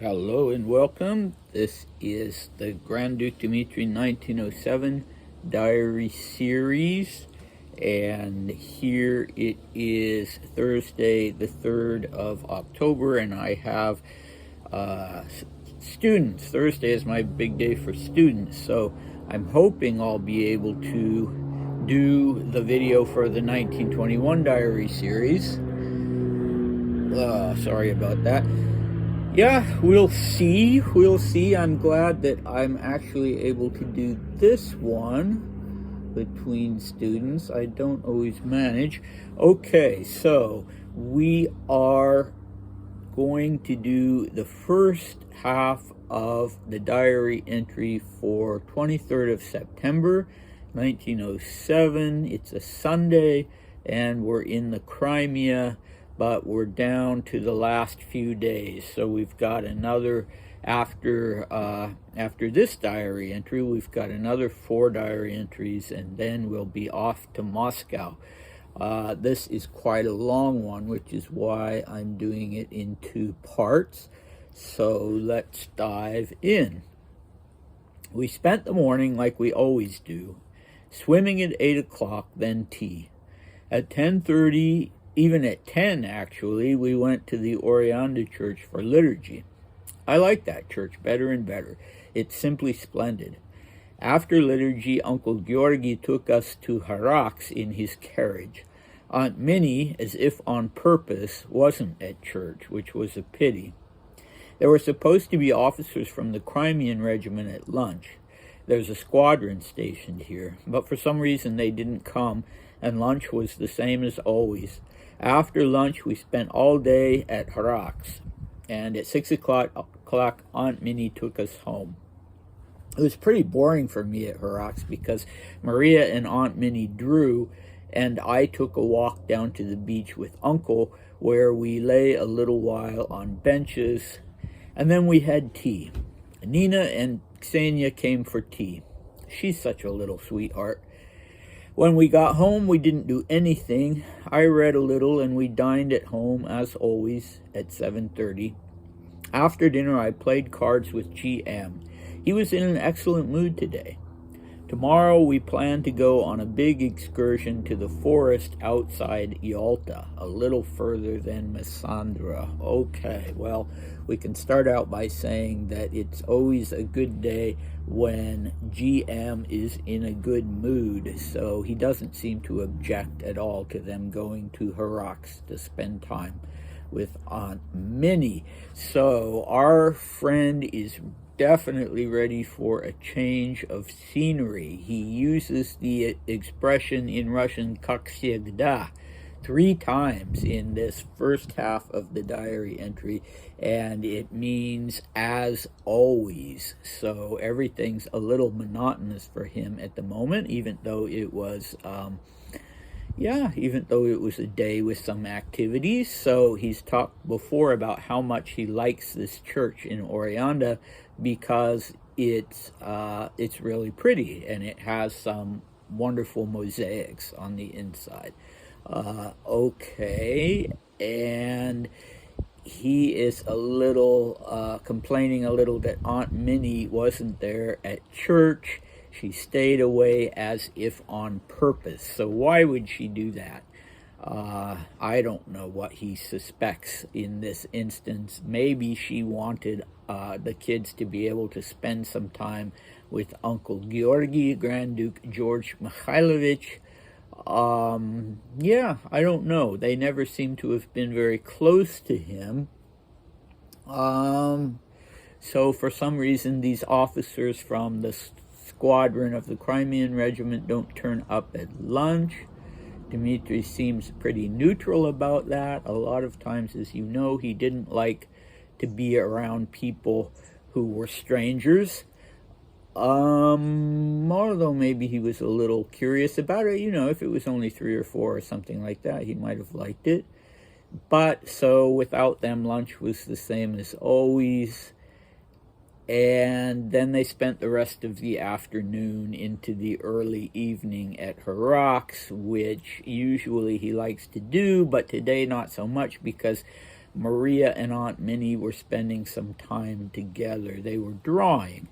Hello and welcome. This is the Grand Duke Dmitri 1907 diary series, and here it is Thursday, the 3rd of October, and I have students. Thursday is my big day for students, so I'm hoping I'll be able to do the video for the 1921 diary series. Sorry about that. Yeah, we'll see. We'll see. I'm glad that I'm actually able to do this one between students. I don't always manage. Okay, so we are going to do the first half of the diary entry for 23rd of September 1907. It's a Sunday, and we're in the Crimea, but we're down to the last few days. So we've got another, after this diary entry, we've got another 4 diary entries, and then we'll be off to Moscow. This is quite a long one, which is why I'm doing it in 2 parts. So let's dive in. We spent the morning like we always do, swimming at 8 o'clock, then tea. At 10:30, even at 10 actually, we went to the Oreanda church for liturgy. I like that church better and better. It's simply splendid. After liturgy, Uncle Georgy took us to Xarax in his carriage. Aunt Minnie, as if on purpose, wasn't at church, which was a pity. There were supposed to be officers from the Crimean regiment at lunch. There's a squadron stationed here, but for some reason they didn't come, and lunch was the same as always. After lunch, we spent all day at Xarax, and at 6 o'clock, Aunt Minnie took us home. It was pretty boring for me at Xarax because Maria and Aunt Minnie drew, and I took a walk down to the beach with Uncle, where we lay a little while on benches, and then we had tea. Nina and Ksenia came for tea. She's such a little sweetheart. When we got home, we didn't do anything. I read a little, and we dined at home, as always, at 7:30. After dinner, I played cards with GM. He was in an excellent mood today. Tomorrow, we plan to go on a big excursion to the forest outside Yalta, a little further than Messandra. Okay, well, we can start out by saying that it's always a good day when GM is in a good mood, so he doesn't seem to object at all to them going to Xarax to spend time with Aunt Minnie. So our friend is definitely ready for a change of scenery. He uses the expression in Russian "как всегда" 3 times in this first half of the diary entry, and it means as always. So everything's a little monotonous for him at the moment, even though it was a day with some activities. So he's talked before about how much he likes this church in Oreanda because it's really pretty, and it has some wonderful mosaics on the inside. Okay, and he is a little complaining a little that Aunt Minnie wasn't there at church. She stayed away as if on purpose. So why would she do that? I don't know what he suspects in this instance. Maybe she wanted the kids to be able to spend some time with Uncle Georgy, Grand Duke George Mikhailovich. Yeah, I don't know. They never seem to have been very close to him. So for some reason, these officers from the squadron of the Crimean regiment don't turn up at lunch. Dmitri seems pretty neutral about that. A lot of times, as you know, he didn't like to be around people who were strangers. Although maybe he was a little curious about it. You know, if it was only 3 or 4 or something like that, he might have liked it. But so without them, lunch was the same as always. And then they spent the rest of the afternoon into the early evening at Xarax, which usually he likes to do, but today not so much because Maria and Aunt Minnie were spending some time together. They were drawing.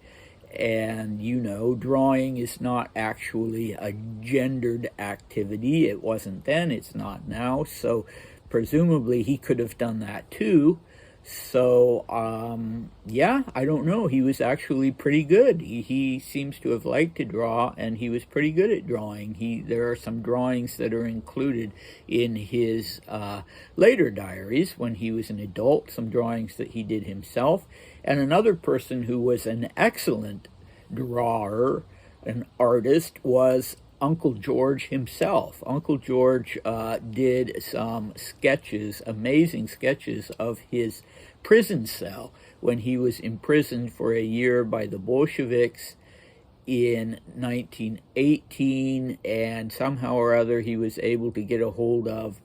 And, you know, drawing is not actually a gendered activity. It wasn't then, it's not now. So presumably he could have done that too. So, yeah, I don't know. He was actually pretty good. He seems to have liked to draw, and he was pretty good at drawing. There are some drawings that are included in his later diaries when he was an adult, some drawings that he did himself. And another person who was an excellent drawer, an artist, was Uncle George himself. Uncle George did some sketches, amazing sketches of his prison cell when he was imprisoned for a year by the Bolsheviks in 1918, and somehow or other he was able to get a hold of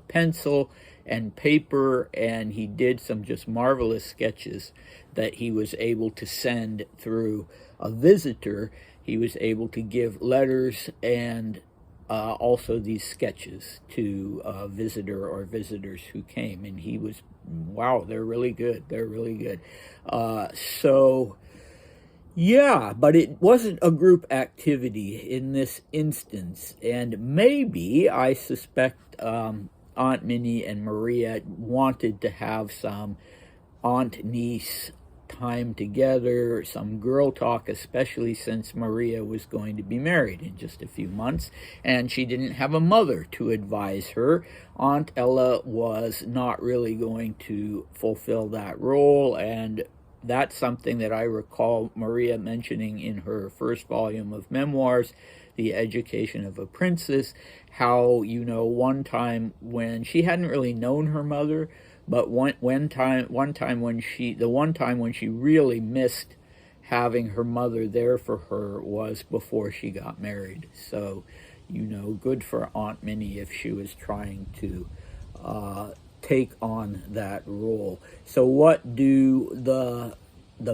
pencil and paper, and he did some just marvelous sketches that he was able to send through a visitor. He was able to give letters and also these sketches to a visitor or visitors who came, and he was, wow, they're really good. They're really good. So, yeah, but it wasn't a group activity in this instance, and maybe, I suspect, Aunt Minnie and Maria wanted to have some aunt-niece time together, some girl talk, especially since Maria was going to be married in just a few months, and she didn't have a mother to advise her. Aunt Ella was not really going to fulfill that role, and that's something that I recall Maria mentioning in her first volume of memoirs, The Education of a Princess, how, you know, one time when she hadn't really known her mother, but one time when she really missed having her mother there for her was before she got married. So, you know, good for Aunt Minnie if she was trying to take on that role. So what do the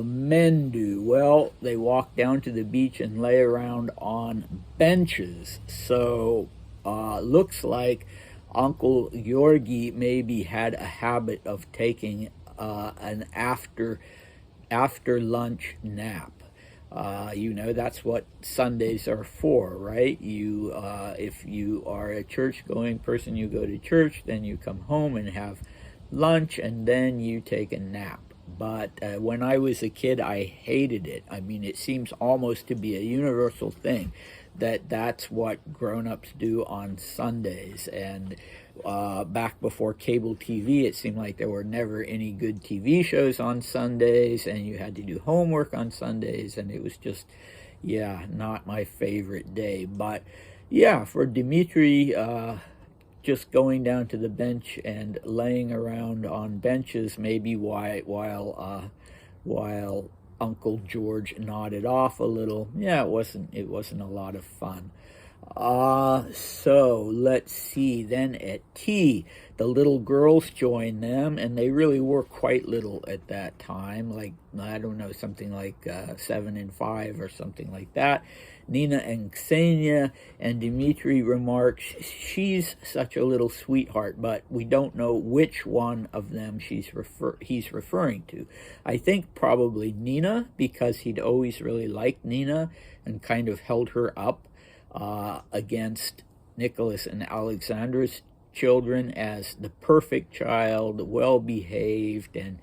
men do? Well, they walk down to the beach and lay around on benches. So looks like Uncle Georgy maybe had a habit of taking an after lunch nap. You know, that's what Sundays are for, right? If you are a church-going person, you go to church, then you come home and have lunch, and then you take a nap. But when I was a kid, I hated it. I mean, it seems almost to be a universal thing that's what grown-ups do on Sundays. And back before cable TV, it seemed like there were never any good TV shows on Sundays, and you had to do homework on Sundays, and it was just, yeah, not my favorite day. But yeah, for Dmitri, just going down to the bench and laying around on benches, maybe while Uncle George nodded off a little. Yeah, it wasn't a lot of fun. So let's see. Then at tea, the little girls joined them, and they really were quite little at that time. Like, I don't know, something like 7 and 5 or something like that. Nina and Ksenia, and Dmitri remarks, she's such a little sweetheart, but we don't know which one of them he's referring to. I think probably Nina, because he'd always really liked Nina and kind of held her up against Nicholas and Alexandra's children as the perfect child, well-behaved, and,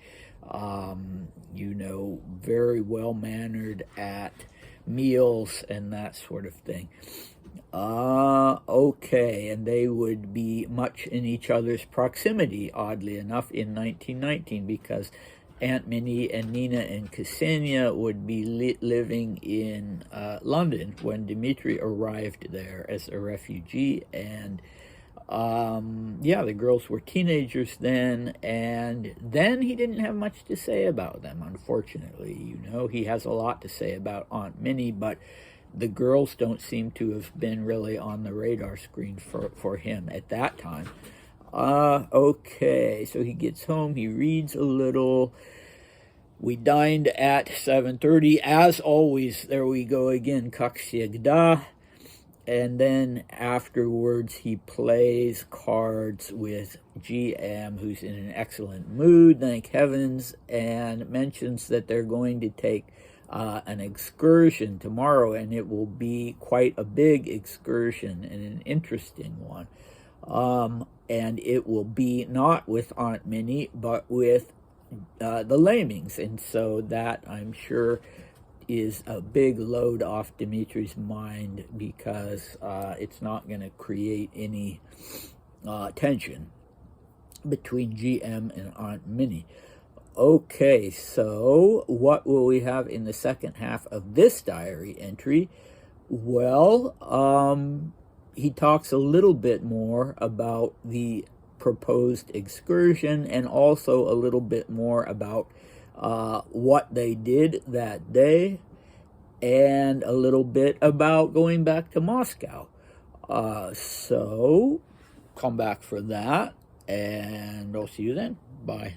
you know, very well-mannered at meals and that sort of thing. Okay, and they would be much in each other's proximity, oddly enough, in 1919, because Aunt Minnie and Nina and Ksenia would be living in London when Dmitri arrived there as a refugee. And yeah, the girls were teenagers then, and then he didn't have much to say about them, unfortunately. You know, he has a lot to say about Aunt Minnie, but the girls don't seem to have been really on the radar screen for him at that time. Okay, so he gets home, he reads a little. We dined at 7:30. As always, there we go again, как всегда. And then afterwards, he plays cards with GM, who's in an excellent mood, thank heavens, and mentions that they're going to take an excursion tomorrow, and it will be quite a big excursion and an interesting one. And it will be not with Aunt Minnie, but with the Lamings. And so that, I'm sure, is a big load off Dmitri's mind, because it's not going to create any tension between GM and Aunt Minnie. Okay, so what will we have in the second half of this diary entry? Well, he talks a little bit more about the proposed excursion, and also a little bit more about what they did that day, and a little bit about going back to Moscow. So come back for that, and I'll see you then. Bye.